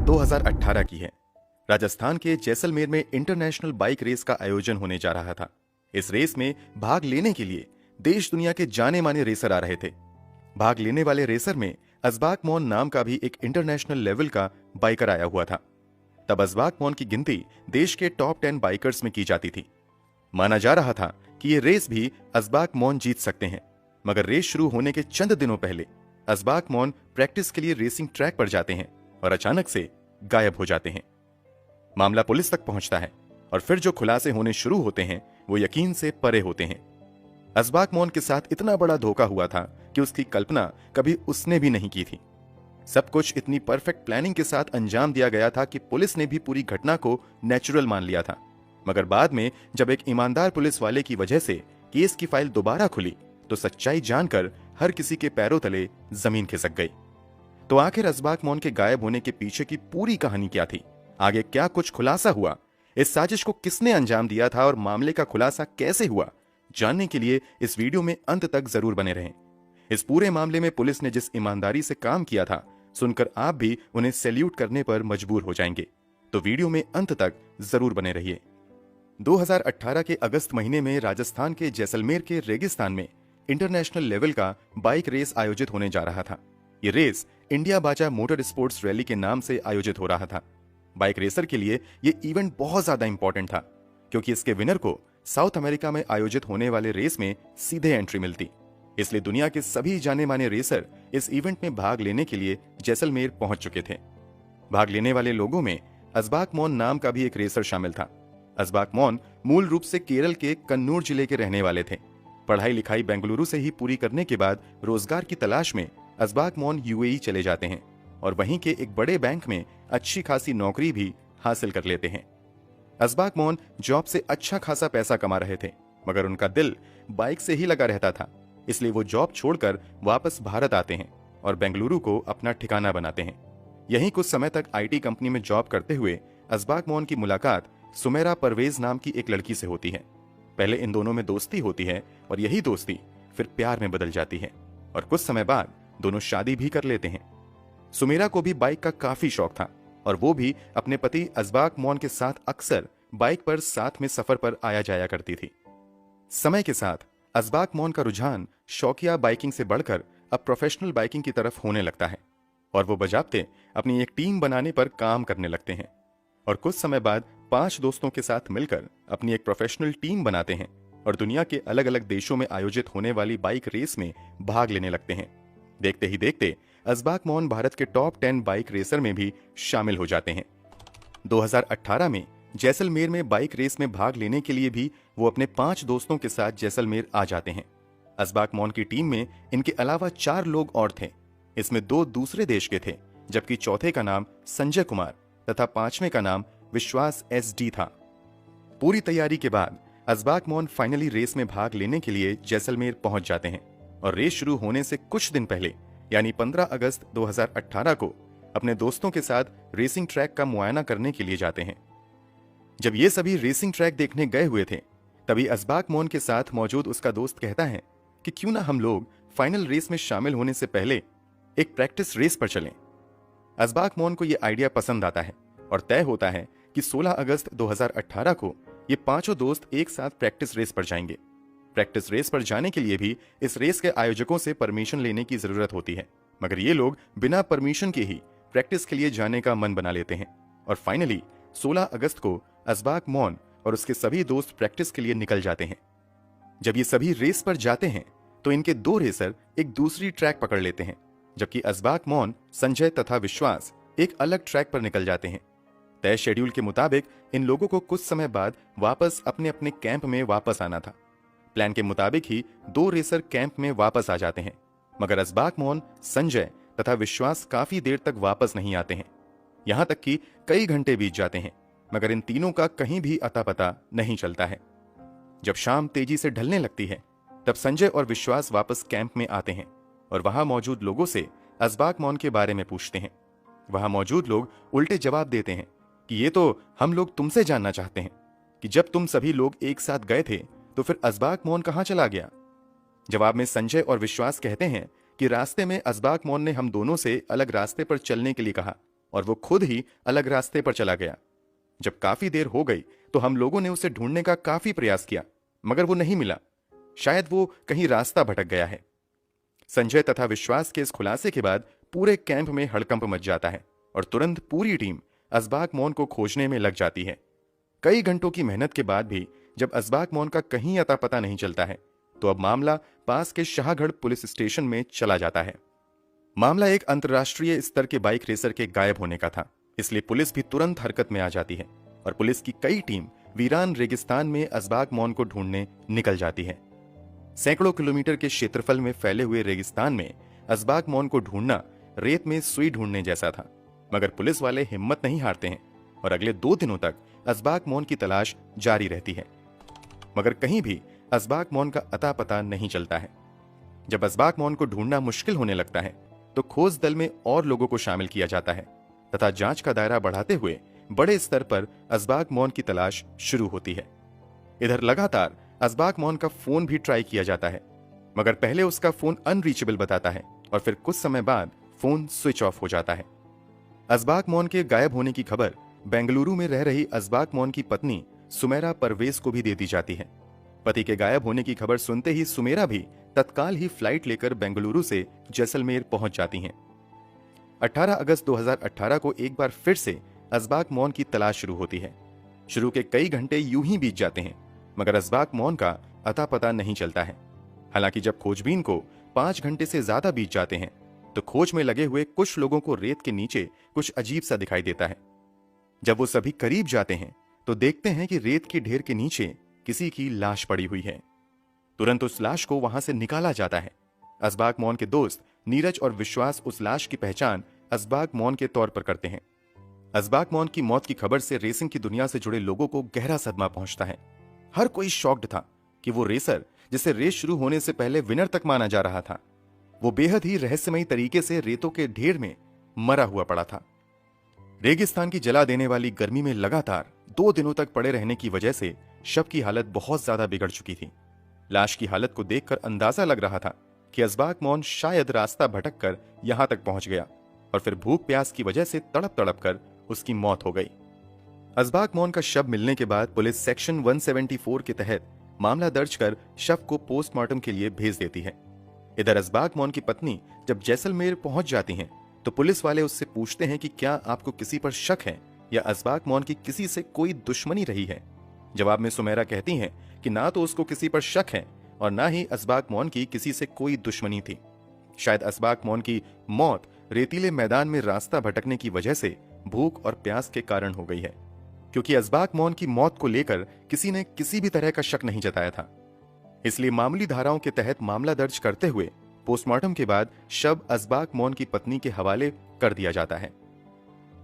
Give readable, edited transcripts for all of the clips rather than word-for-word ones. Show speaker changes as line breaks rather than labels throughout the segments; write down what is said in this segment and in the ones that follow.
2018 की है। राजस्थान के जैसलमेर में इंटरनेशनल बाइक रेस का आयोजन होने जा रहा था। इस रेस में भाग लेने के लिए देश दुनिया के जाने माने रेसर आ रहे थे। भाग लेने वाले रेसर में अजबाक मोन नाम का भी एक इंटरनेशनल लेवल का बाइकर आया हुआ था। तब अजबाक मोन की गिनती देश के टॉप 10 बाइकर्स में की जाती थी। माना जा रहा था कि ये रेस भी अजबाक मोन जीत सकते हैं, मगर रेस शुरू होने के चंद दिनों पहले अजबाक मोन प्रैक्टिस के लिए रेसिंग ट्रैक पर जाते हैं और अचानक से गायब हो जाते हैं। मामला पुलिस तक पहुंचता है और फिर जो खुलासे होने शुरू होते हैं वो यकीन से परे होते हैं। अजबाक मोन के साथ इतना बड़ा धोखा हुआ था कि उसकी कल्पना कभी उसने भी नहीं की थी। सब कुछ इतनी परफेक्ट प्लानिंग के साथ अंजाम दिया गया था कि पुलिस ने भी पूरी घटना को नेचुरल मान लिया था। मगर बाद में जब एक ईमानदार पुलिस वाले की वजह से केस की फाइल दोबारा खुली तो सच्चाई जानकर हर किसी के पैरों तले जमीन खिसक गई। तो आखिर अजबाक मोन के गायब होने के पीछे की पूरी कहानी क्या थी? आगे क्या कुछ खुलासा हुआ? इस साजिश को किसने अंजाम दिया था और मामले का खुलासा कैसे हुआ? जानने के लिए इस वीडियो में अंत तक जरूर बने रहें। इस पूरे मामले में पुलिस ने जिस ईमानदारी से काम किया था, सुनकर आप भी उन्हें सैल्यूट करने पर मजबूर हो जाएंगे। तो वीडियो में अंत तक जरूर बने रहिए। 2018 के अगस्त महीने में राजस्थान के जैसलमेर के रेगिस्तान में इंटरनेशनल लेवल का बाइक रेस आयोजित होने जा रहा था। ये रेस इंडिया बाजा मोटर स्पोर्ट्स रैली के नाम से आयोजित हो रहा था। बाइक रेसर के लिए ये इवेंट बहुत ज्यादा इंपॉर्टेंट था, क्योंकि इसके विनर को साउथ अमेरिका में आयोजित होने वाले रेस में सीधे एंट्री मिलती। इसलिए दुनिया के सभी जाने माने रेसर इस इवेंट में भाग लेने के लिए जैसलमेर पहुंच चुके थे। भाग लेने वाले लोगों में अजबाक मोन नाम का भी एक रेसर शामिल था। अजबाक मोन मूल रूप से केरल के कन्नूर जिले के रहने वाले थे। पढ़ाई लिखाई बेंगलुरु से ही पूरी करने के बाद रोजगार की तलाश में अजबाक मोन यूएई चले जाते हैं और वहीं के एक बड़े बैंक में अच्छी खासी नौकरी भी हासिल कर लेते हैं। अजबाक मोन जॉब से अच्छा खासा पैसा कमा रहे थे, मगर उनका दिल बाइक से ही लगा रहता था। इसलिए वो जॉब छोड़कर वापस भारत आते हैं और बेंगलुरु को अपना ठिकाना बनाते हैं। यहीं कुछ समय तक आईटी कंपनी में जॉब करते हुए अजबाक मोन की मुलाकात सुमेरा परवेज नाम की एक लड़की से होती है। पहले इन दोनों में दोस्ती होती है और यही दोस्ती फिर प्यार में बदल जाती है और कुछ समय बाद दोनों शादी भी कर लेते हैं। सुमेरा को भी बाइक का काफी शौक था और वो भी अपने पति अजबाक मोन के साथ अक्सर बाइक पर साथ में सफर पर आया जाया करती थी। समय के साथ अजबाक मोन का रुझान शौकिया बाइकिंग से बढ़कर अब प्रोफेशनल बाइकिंग की तरफ होने लगता है और वो बजाबते अपनी एक टीम बनाने पर काम करने लगते हैं और कुछ समय बाद 5 दोस्तों के साथ मिलकर अपनी एक प्रोफेशनल टीम बनाते हैं और दुनिया के अलग अलग देशों में आयोजित होने वाली बाइक रेस में भाग लेने लगते हैं। देखते ही देखते अजबाक मोन भारत के टॉप 10 बाइक रेसर में भी शामिल हो जाते हैं। 2018 में जैसलमेर में बाइक रेस में भाग लेने के लिए भी वो अपने 5 दोस्तों के साथ जैसलमेर आ जाते हैं। अजबाक मोन की टीम में इनके अलावा 4 लोग और थे। इसमें 2 दूसरे देश के थे, जबकि चौथे का नाम संजय कुमार तथा 5वें का नाम विश्वास SD था। पूरी तैयारी के बाद अजबाक मोन फाइनली रेस में भाग लेने के लिए जैसलमेर पहुंच जाते हैं और रेस शुरू होने से कुछ दिन पहले यानी 15 अगस्त 2018 को अपने दोस्तों के साथ रेसिंग ट्रैक का मुआयना करने के लिए जाते हैं। जब ये सभी रेसिंग ट्रैक देखने गए हुए थे, तभी अजबाक मोन के साथ मौजूद उसका दोस्त कहता है कि क्यों ना हम लोग फाइनल रेस में शामिल होने से पहले एक प्रैक्टिस रेस पर चलें। अजबाक मोन को यह आइडिया पसंद आता है और तय होता है कि 16 अगस्त 2018 को ये 5 दोस्त एक साथ प्रैक्टिस रेस पर जाएंगे। प्रैक्टिस रेस पर जाने के लिए भी इस रेस के आयोजकों से परमिशन लेने की जरूरत होती है, मगर ये लोग बिना परमिशन के ही प्रैक्टिस के लिए जाने का मन बना लेते हैं और फाइनली 16 अगस्त को अजबाक मोन और उसके सभी दोस्त प्रैक्टिस के लिए निकल जाते हैं। जब ये सभी रेस पर जाते हैं तो इनके 2 रेसर एक दूसरी ट्रैक पकड़ लेते हैं, जबकि अजबाक मोन, संजय तथा विश्वास एक अलग ट्रैक पर निकल जाते हैं। तय शेड्यूल के मुताबिक इन लोगों को कुछ समय बाद वापस अपने अपने कैंप में वापस आना था। प्लान के मुताबिक ही 2 रेसर कैंप में वापस आ जाते हैं, मगर अजबाक मोन, संजय तथा विश्वास काफी देर तक वापस नहीं आते हैं। यहां तक कि कई घंटे बीत जाते हैं, मगर इन तीनों का कहीं भी अता पता नहीं चलता है। जब शाम तेजी से ढलने लगती है, तब संजय और विश्वास वापस कैंप में आते हैं और वहां मौजूद लोगों से अजबाक मोन के बारे में पूछते हैं। वहां मौजूद लोग उल्टे जवाब देते हैं कि ये तो हम लोग तुमसे जानना चाहते हैं कि जब तुम सभी लोग एक साथ गए थे तो फिर अजबाक मोन कहां चला गया। जवाब में संजय और विश्वास कहते हैं कि रास्ते में अजबाक मोन ने हम दोनों से अलग रास्ते पर चलने के लिए कहा और वो खुद ही अलग रास्ते पर चला गया। जब काफी देर हो गई तो हम लोगों ने उसे ढूंढने का काफी प्रयास किया, मगर वो नहीं मिला। शायद वो कहीं रास्ता भटक गया है। संजय तथा विश्वास के इस खुलासे के बाद पूरे कैंप में हड़कंप मच जाता है और तुरंत पूरी टीम असबाक मोन को खोजने में लग जाती है। कई घंटों की मेहनत के बाद भी जब असबाक मोन का कहीं अता पता नहीं चलता है तो अब मामला पास के शाहगढ़ पुलिस स्टेशन में चला जाता है। मामला एक अंतर्राष्ट्रीय स्तर के बाइक रेसर के गायब होने का था, इसलिए पुलिस भी तुरंत हरकत में आ जाती है और पुलिस की कई टीम वीरान रेगिस्तान में असबाक मोन को ढूंढने निकल जाती है। सैकड़ों किलोमीटर के क्षेत्रफल में फैले हुए रेगिस्तान में असबाक मोन को ढूंढना रेत में सुई ढूंढने जैसा था, मगर पुलिस वाले हिम्मत नहीं हारते हैं और अगले 2 दिनों तक असबाक मोन की तलाश जारी रहती है, मगर कहीं भी असबाक मोन का अता पता नहीं चलता है। जब असबाक मोन को ढूंढना मुश्किल होने लगता है तो खोज दल में और लोगों को शामिल किया जाता है तथा जांच का दायरा बढ़ाते हुए बड़े स्तर पर असबाक मोन की तलाश शुरू होती है। इधर लगातार असबाक मोन का फोन भी ट्राई किया जाता है, मगर पहले उसका फोन अनरीचेबल बताता है और फिर कुछ समय बाद फोन स्विच ऑफ हो जाता है। असबाक मोन के गायब होने की खबर बेंगलुरु में रह रही असबाक मोन की पत्नी सुमेरा परवेज को भी दे दी जाती है। पति के गायब होने की खबर सुनते ही सुमेरा भी तत्काल ही फ्लाइट लेकर बेंगलुरु से जैसलमेर पहुंच जाती हैं। 18 अगस्त 2018 को एक बार फिर से असबाक मोन की तलाश शुरू होती है। शुरू के कई घंटे यूं ही बीत जाते हैं, मगर असबाक मोन का अता पता नहीं चलता है। हालांकि जब खोजबीन को 5 घंटे से ज्यादा बीत जाते हैं तो खोज में लगे हुए कुछ लोगों को रेत के नीचे कुछ अजीब सा दिखाई देता है। जब वो सभी करीब जाते हैं तो देखते हैं कि रेत के ढेर के नीचे किसी की लाश पड़ी हुई है। तुरंत उस लाश को वहां से निकाला जाता है। असबाक मोन के दोस्त नीरज और विश्वास उस लाश की पहचान असबाक मोन के तौर पर करते हैं। असबाक मोन की मौत की खबर से रेसिंग की दुनिया से जुड़े लोगों को गहरा सदमा पहुंचता है। हर कोई शॉक्ड था कि वो रेसर जिसे रेस शुरू होने से पहले विनर तक माना जा रहा था, वो बेहद ही रहस्यमयी तरीके से रेतों के ढेर में मरा हुआ पड़ा था। रेगिस्तान की जला देने वाली गर्मी में लगातार 2 दिनों तक पड़े रहने की वजह से शव की हालत बहुत ज्यादा बिगड़ चुकी थी। लाश की हालत को देखकर अंदाजा लग रहा था कि असबाक मोन शायद रास्ता भटक कर यहां तक पहुंच गया और फिर भूख प्यास की वजह से तड़प तड़प कर उसकी मौत हो गई। असबाक मोन का शव मिलने के बाद पुलिस सेक्शन 174 के तहत मामला दर्ज कर शव को पोस्टमार्टम के लिए भेज देती है। इधर असबाक मोन की पत्नी जब जैसलमेर पहुंच जाती हैं तो पुलिस वाले उससे पूछते हैं कि क्या आपको किसी पर शक है या असबाक मोन की किसी से कोई दुश्मनी रही है। जवाब में सुमेरा कहती हैं कि ना तो उसको किसी पर शक है और ना ही असबाक मोन की किसी से कोई दुश्मनी थी। शायद असबाक मोन की मौत रेतीले मैदान में रास्ता भटकने की वजह से भूख और प्यास के कारण हो गई है, क्योंकि असबाक मोन की मौत को लेकर किसी ने किसी भी तरह का शक नहीं जताया था। इसलिए मामूली धाराओं के तहत मामला दर्ज करते हुए पोस्टमार्टम के बाद शव असबाक मोन की पत्नी के हवाले कर दिया जाता है।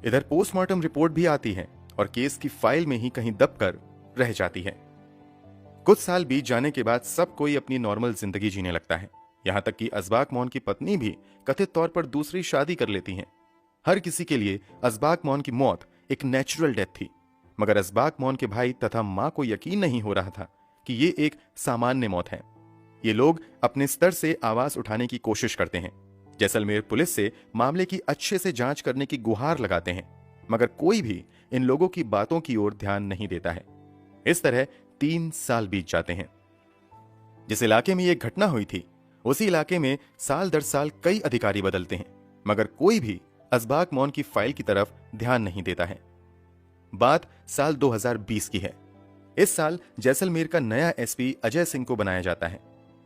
इधर पोस्टमार्टम रिपोर्ट भी आती है और केस की फाइल में ही कहीं दबकर रह जाती है। कुछ साल बीत जाने के बाद सब कोई अपनी नॉर्मल जिंदगी जीने लगता है, यहां तक कि असबाक मोन की पत्नी भी कथित तौर पर दूसरी शादी कर लेती हैं। हर किसी के लिए असबाक मोन की मौत एक नेचुरल डेथ थी, मगर असबाक मोन के भाई तथा मां को यकीन नहीं हो रहा था कि ये एक सामान्य मौत है। ये लोग अपने स्तर से आवाज उठाने की कोशिश करते हैं, जैसलमेर पुलिस से मामले की अच्छे से जांच करने की गुहार लगाते हैं, मगर कोई भी इन लोगों की बातों की ओर ध्यान नहीं देता है। इस तरह 3 साल बीत जाते हैं। जिस इलाके में यह घटना हुई थी उसी इलाके में साल दर साल कई अधिकारी बदलते हैं, मगर कोई भी असबाक मोन की फाइल की तरफ ध्यान नहीं देता है। बात साल 2020 की है। इस साल जैसलमेर का नया एसपी अजय सिंह को बनाया जाता है।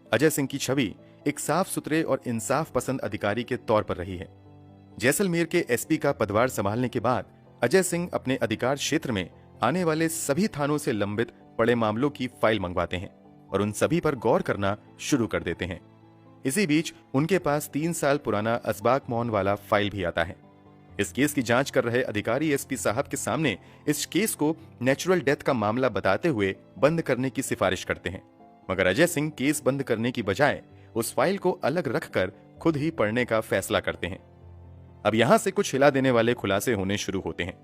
अजय सिंह की छवि एक साफ सुथरे और इंसाफ पसंद अधिकारी के तौर पर रही है। जैसलमेर के एसपी का पदभार संभालने के बाद अजय सिंह अपने अधिकार क्षेत्र में आने वाले सभी थानों से लंबित पड़े मामलों की फाइल मंगवाते हैं और उन सभी पर गौर करना शुरू कर देते हैं। इसी बीच उनके पास 3 साल पुराना असबाक मोन वाला फाइल भी आता है। इस केस की जांच कर रहे अधिकारी एसपी साहब के सामने इस केस को नेचुरल डेथ का मामला बताते हुए बंद करने की सिफारिश करते हैं, मगर अजय सिंह केस बंद करने की बजाय उस फाइल को अलग रखकर खुद ही पढ़ने का फैसला करते हैं। अब यहां से कुछ हिला देने वाले खुलासे होने शुरू होते हैं।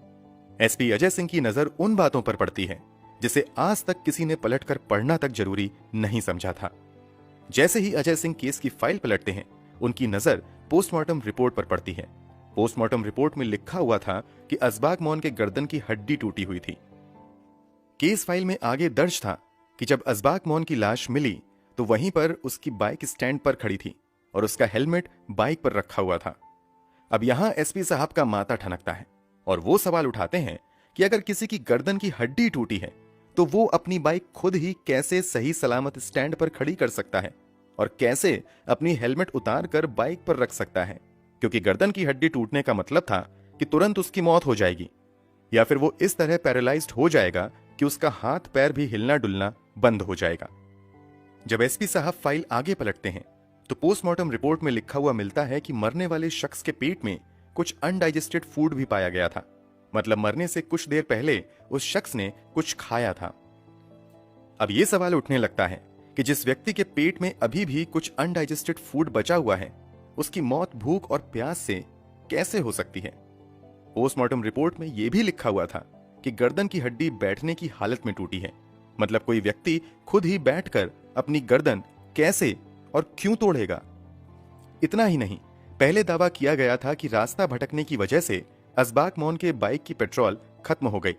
एसपी अजय सिंह की नजर उन बातों पर पड़ती है जिसे आज तक किसी ने पलटकर पढ़ना तक जरूरी नहीं समझा था। जैसे ही अजय सिंह केस की फाइल पलटते हैं, उनकी नजर पोस्टमार्टम रिपोर्ट पर पड़ती है। पोस्टमार्टम रिपोर्ट में लिखा हुआ था कि असबाक मौन के गर्दन की हड्डी टूटी हुई थी। केस फाइल में आगे दर्ज था कि जब असबाक मौन की लाश मिली तो वहीं पर उसकी बाइक स्टैंड पर खड़ी थी और उसका हेलमेट बाइक पर रखा हुआ था। अब यहां एसपी साहब का माथा ठनकता है और वो सवाल उठाते हैं कि अगर किसी की गर्दन की हड्डी टूटी है तो वो अपनी बाइक खुद ही कैसे सही सलामत स्टैंड पर खड़ी कर सकता है और कैसे अपनी हेलमेट उतार कर बाइक पर रख सकता है, क्योंकि गर्दन की हड्डी टूटने का मतलब था कि तुरंत उसकी मौत हो जाएगी या फिर वो इस तरह पैरालाइज्ड हो जाएगा कि उसका हाथ पैर भी हिलना डुलना बंद हो जाएगा। जब एसपी साहब फाइल आगे पलटते हैं तो पोस्टमार्टम रिपोर्ट में लिखा हुआ मिलता है कि मरने वाले शख्स के पेट में कुछ अनडाइजेस्टेड फूड भी पाया गया था, मतलब मरने से कुछ देर पहले उस शख्स ने कुछ खाया था। अब यह सवाल उठने लगता है कि जिस व्यक्ति के पेट में अभी भी कुछ अनडाइजेस्टेड फूड बचा हुआ है, उसकी मौत भूख और प्यास से कैसे हो सकती है। पोस्टमार्टम रिपोर्ट में यह भी लिखा हुआ था कि गर्दन की हड्डी बैठने की हालत में टूटी है, मतलब कोई व्यक्ति खुद ही बैठकर अपनी गर्दन कैसे और क्यों तोड़ेगा। इतना ही नहीं, पहले दावा किया गया था कि रास्ता भटकने की वजह से असबाक मौन के बाइक की पेट्रोल खत्म हो गई,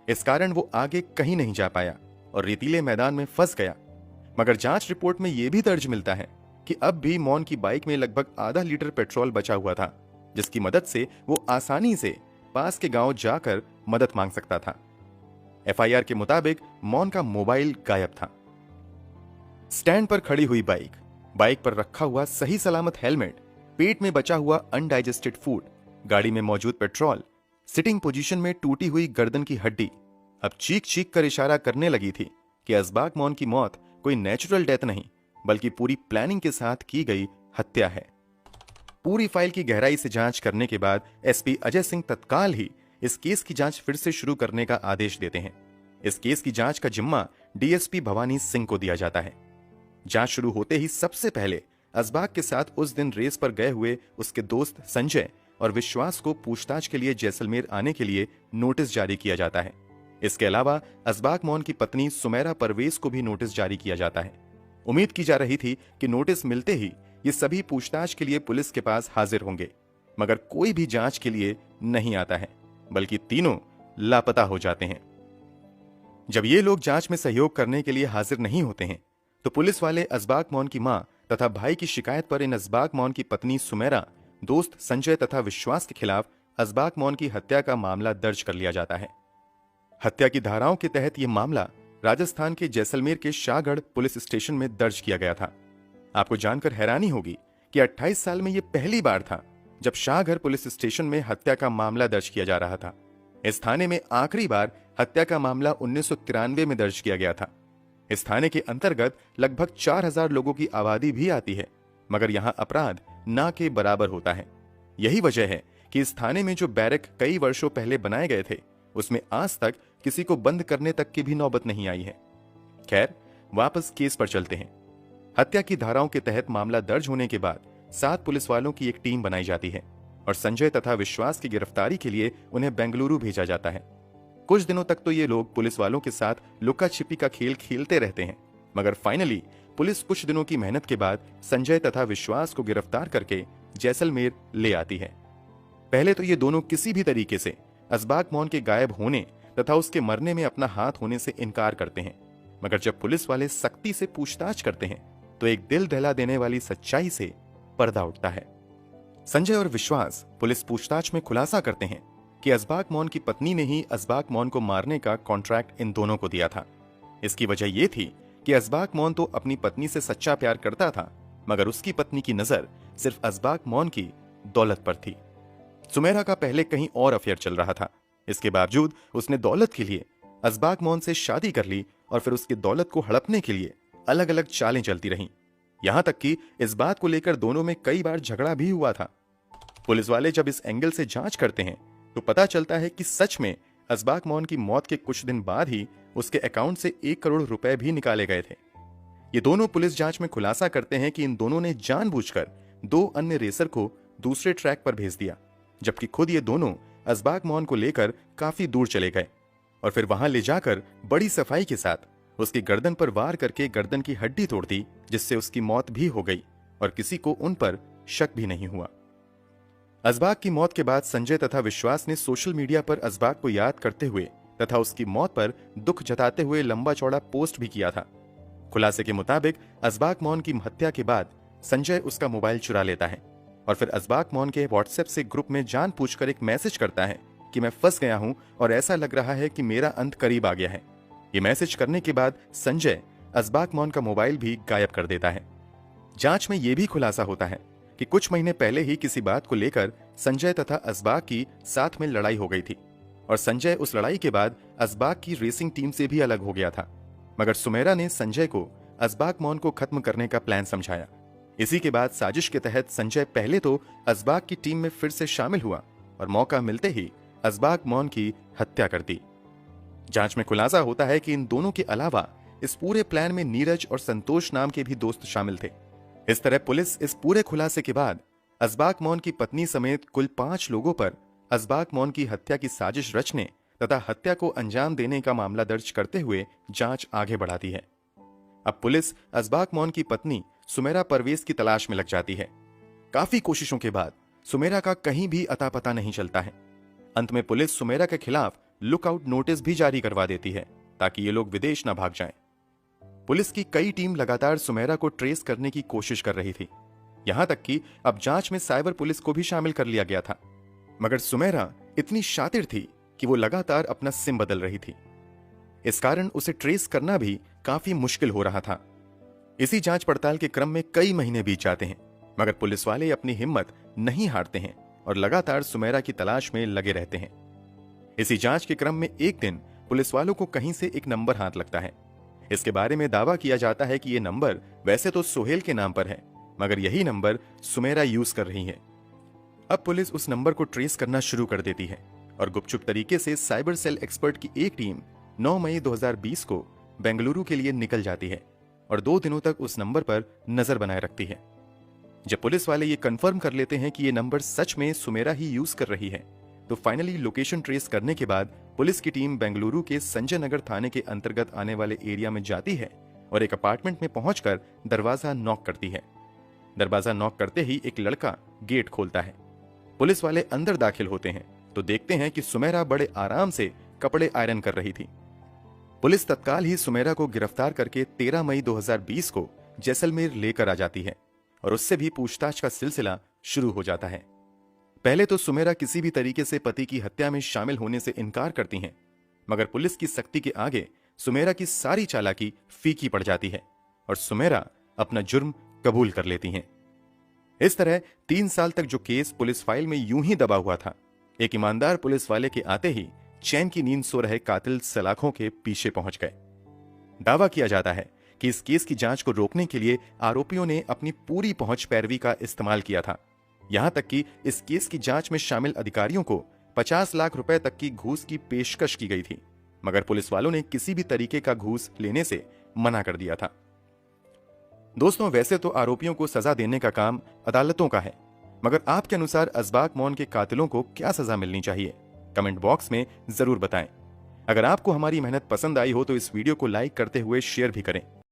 इस कारण वो आगे कहीं नहीं जा पाया और रेतीले मैदान में फंस गया। मगर जांच रिपोर्ट में यह भी दर्ज मिलता है कि अब भी मौन की बाइक में लगभग आधा लीटर पेट्रोल बचा हुआ था, जिसकी मदद से वो आसानी से पास के गांव जाकर मदद मांग सकता था। एफआईआर के मुताबिक मौन का मोबाइल गायब था। स्टैंड पर खड़ी हुई बाइक, बाइक पर रखा हुआ सही सलामत हेलमेट, पेट में बचा हुआ अनडाइजेस्टेड फूड, गाड़ी में मौजूद पेट्रोल, सिटिंग पोजीशन में टूटी हुई गर्दन की हड्डी अब चीख चीख कर इशारा करने लगी थी कि असबाक मौन की मौत कोई नेचुरल डेथ नहीं बल्कि पूरी प्लानिंग के साथ की गई हत्या है। पूरी फाइल की गहराई से जांच करने के बाद एसपी अजय सिंह तत्काल ही इस केस की जांच फिर से शुरू करने का आदेश देते हैं। इस केस की जांच का जिम्मा डीएसपी भवानी सिंह को दिया जाता है। जांच शुरू होते ही सबसे पहले असबाक के साथ उस दिन रेस पर गए हुए उसके दोस्त संजय और विश्वास को पूछताछ के लिए जैसलमेर आने के लिए नोटिस जारी किया जाता है। इसके अलावा असबाक मौन की पत्नी सुमेरा परवेज को भी नोटिस जारी किया जाता है। उम्मीद की जा रही थी कि नोटिस मिलते ही ये सभी पूछताछ के लिए पुलिस के पास हाजिर होंगे, मगर कोई भी जांच के लिए नहीं आता है, बल्कि तीनों लापता हो जाते हैं। जब ये लोग जांच में सहयोग करने के लिए हाजिर नहीं होते हैं तो पुलिस वाले असबाक मौन की मां तथा भाई की शिकायत पर इन असबाक मौन की पत्नी सुमेरा, दोस्त संजय तथा विश्वास के खिलाफ असबाक मौन की हत्या का मामला दर्ज कर लिया जाता है। हत्या की धाराओं के तहत यह मामला राजस्थान के जैसलमेर के शाहगढ़ पुलिस स्टेशन में दर्ज किया गया था। आपको जानकर हैरानी होगी कि 28 साल में यह पहली बार था जब शाहगढ़ पुलिस स्टेशन में हत्या का मामला दर्ज किया जा रहा था। इस थाने में आखिरी बार हत्या का मामला 1993 में दर्ज किया गया था। इस थाने के अंतर्गत लगभग 4000 लोगों की आबादी भी आती है, मगर यहां अपराध ना के बराबर होता है। यही वजह है कि इस थाने में जो बैरक कई वर्षों पहले बनाए गए थे उसमें आज तक किसी को बंद करने तक की भी नौबत नहीं आई है। खैर, वापस केस पर चलते हैं। हत्या की धाराओं के तहत मामला दर्ज होने के बाद 7 पुलिस वालों की एक टीम बनाई जाती है और संजय तथा विश्वास की गिरफ्तारी के लिए उन्हें बेंगलुरु भेजा जाता है। कुछ दिनों तक तो ये लोग पुलिस वालों के साथ लुका छिपी का खेल खेलते रहते हैं, मगर फाइनली पुलिस कुछ दिनों की मेहनत के बाद संजय तथा विश्वास को गिरफ्तार करके जैसलमेर ले आती है। पहले तो ये दोनों किसी भी तरीके से असबाक मौन के गायब होने तथा उसके मरने में अपना हाथ होने से इनकार करते हैं, मगर जब पुलिस वाले सख्ती से पूछताछ करते हैं तो एक दिल दहला देने वाली सच्चाई से पर्दा उठता है। संजय और विश्वास पुलिस पूछताछ में खुलासा करते हैं कि असबाक मौन की पत्नी ने ही असबाक मौन को मारने का कॉन्ट्रैक्ट इन दोनों को दिया था। इसकी वजह यह थी कि असबाक मौन तो अपनी पत्नी से सच्चा प्यार करता था, मगर उसकी पत्नी की नजर सिर्फ असबाक मौन की दौलत पर थी। सुमेरा का पहले कहीं और अफेयर चल रहा था। इसके बावजूद उसने दौलत के लिए असबाक मौन से शादी कर ली और फिर उसकी दौलत को हड़पने के लिए अलग अलग चालें चलती रहीं। यहां तक कि इस बात को लेकर दोनों में कई बार झगड़ा भी हुआ था। पुलिस वाले जब इस एंगल से जांच करते हैं तो पता चलता है कि सच में असबाक मौन की मौत के कुछ दिन बाद ही उसके अकाउंट से 1 करोड़ रुपए भी निकाले गए थे। ये दोनों पुलिस जांच में खुलासा करते हैं कि इन दोनों ने जानबूझकर 2 अन्य रेसर को दूसरे ट्रैक पर भेज दिया, जबकि खुद ये दोनों असबाक मौन को लेकर काफी दूर चले गए और फिर वहां ले जाकर बड़ी सफाई के साथ उसकी गर्दन पर वार करके गर्दन की हड्डी तोड़ दी, जिससे उसकी मौत भी हो गई और किसी को उन पर शक भी नहीं हुआ। असबाग की मौत के बाद संजय तथा विश्वास ने सोशल मीडिया पर असबाग को याद करते हुए तथा उसकी मौत पर दुख जताते हुए लंबा चौड़ा पोस्ट भी किया था। खुलासे के मुताबिक असबाग मौन की हत्या के बाद संजय उसका मोबाइल चुरा लेता है और फिर असबाग मौन के व्हाट्सएप से ग्रुप में जान पूछकर एक मैसेज करता है कि मैं फंस गया हूं और ऐसा लग रहा है कि मेरा अंत करीब आ गया है। ये मैसेज करने के बाद संजय असबाग मौन का मोबाइल भी गायब कर देता है। जांच में यह भी खुलासा होता है कि कुछ महीने पहले ही किसी बात को लेकर संजय तथा असबाग की साथ में लड़ाई हो गई थी और संजय उस लड़ाई के बाद असबाग की रेसिंग टीम से भी अलग हो गया था। मगर सुमेरा ने संजय को असबाग मौन को खत्म करने का प्लान समझाया। इसी के बाद साजिश के तहत संजय पहले तो असबाग की टीम में फिर से शामिल हुआ और मौका मिलते ही असबाग मौन की हत्या कर दी। जांच में खुलासा होता है कि इन दोनों के अलावा इस पूरे प्लान में नीरज और संतोष नाम के भी दोस्त शामिल थे। इस तरह पुलिस इस पूरे खुलासे के बाद असबाग मौन की पत्नी समेत कुल 5 लोगों पर असबाग मौन की हत्या की साजिश रचने तथा हत्या को अंजाम देने का मामला दर्ज करते हुए जांच आगे बढ़ाती है। अब पुलिस असबाग मौन की पत्नी सुमेरा परवेज की तलाश में लग जाती है। काफी कोशिशों के बाद सुमेरा का कहीं भी अता पता नहीं चलता है। अंत में पुलिस सुमेरा के खिलाफ लुकआउट नोटिस भी जारी करवा देती है ताकि ये लोग विदेश न भाग जाएं। पुलिस की कई टीम लगातार सुमेरा को ट्रेस करने की कोशिश कर रही थी। यहां तक कि अब जांच में साइबर पुलिस को भी शामिल कर लिया गया था। मगर सुमेरा इतनी शातिर थी कि वो लगातार अपना सिम बदल रही थी। इस कारण उसे ट्रेस करना भी काफी मुश्किल हो रहा था। इसी जांच पड़ताल के क्रम में कई महीने बीत जाते हैं, मगर पुलिस वाले अपनी हिम्मत नहीं हारते हैं और लगातार सुमेरा की तलाश में लगे रहते हैं। इसी जांच के क्रम में एक दिन पुलिस वालों को कहीं से एक नंबर हाथ लगता है। इसके बारे में दावा किया जाता है कि यह नंबर वैसे तो सोहेल के नाम पर है, मगर यही नंबर सुमेरा यूज कर रही है। अब पुलिस उस नंबर को ट्रेस करना शुरू कर देती है और गुपचुप तरीके से साइबर सेल एक्सपर्ट की एक टीम 9 मई 2020 को बेंगलुरु के लिए निकल जाती है और 2 दिनों तक उस नंबर पर नजर बनाए रखती है। जब पुलिस वाले ये कंफर्म कर लेते हैं कि ये नंबर सच में सुमेरा ही यूज कर रही है, तो फाइनली लोकेशन ट्रेस करने के बाद पुलिस की टीम बेंगलुरु के संजय नगर थाने के अंतर्गत आने वाले एरिया में जाती है और एक अपार्टमेंट में पहुंचकर दरवाजा नॉक करती है। दरवाजा नॉक करते ही एक लड़का गेट खोलता है। पुलिस वाले अंदर दाखिल होते हैं तो देखते हैं कि सुमेरा बड़े आराम से कपड़े आयरन कर रही थी। पुलिस तत्काल ही सुमेरा को गिरफ्तार करके 13 मई 2020 को जैसलमेर लेकर आ जाती है और उससे भी पूछताछ का सिलसिला शुरू हो जाता है। पहले तो सुमेरा किसी भी तरीके से पति की हत्या में शामिल होने से इनकार करती हैं, मगर पुलिस की सख्ती के आगे सुमेरा की सारी चालाकी फीकी पड़ जाती है और सुमेरा अपना जुर्म कबूल कर लेती हैं। इस तरह 3 साल तक जो केस पुलिस फाइल में यूं ही दबा हुआ था, एक ईमानदार पुलिस वाले के आते ही चैन की नींद सो रहे कातिल सलाखों के पीछे पहुंच गए। दावा किया जाता है कि इस केस की जांच को रोकने के लिए आरोपियों ने अपनी पूरी पहुंच पैरवी का इस्तेमाल किया था। यहां तक कि इस केस की जांच में शामिल अधिकारियों को 50 लाख रुपए तक की घूस की पेशकश की गई थी, मगर पुलिस वालों ने किसी भी तरीके का घूस लेने से मना कर दिया था। दोस्तों, वैसे तो आरोपियों को सजा देने का काम अदालतों का है, मगर आपके अनुसार असबाग मौन के कातिलों को क्या सजा मिलनी चाहिए? कमेंट बॉक्स में जरूर बताएं। अगर आपको हमारी मेहनत पसंद आई हो तो इस वीडियो को लाइक करते हुए शेयर भी करें।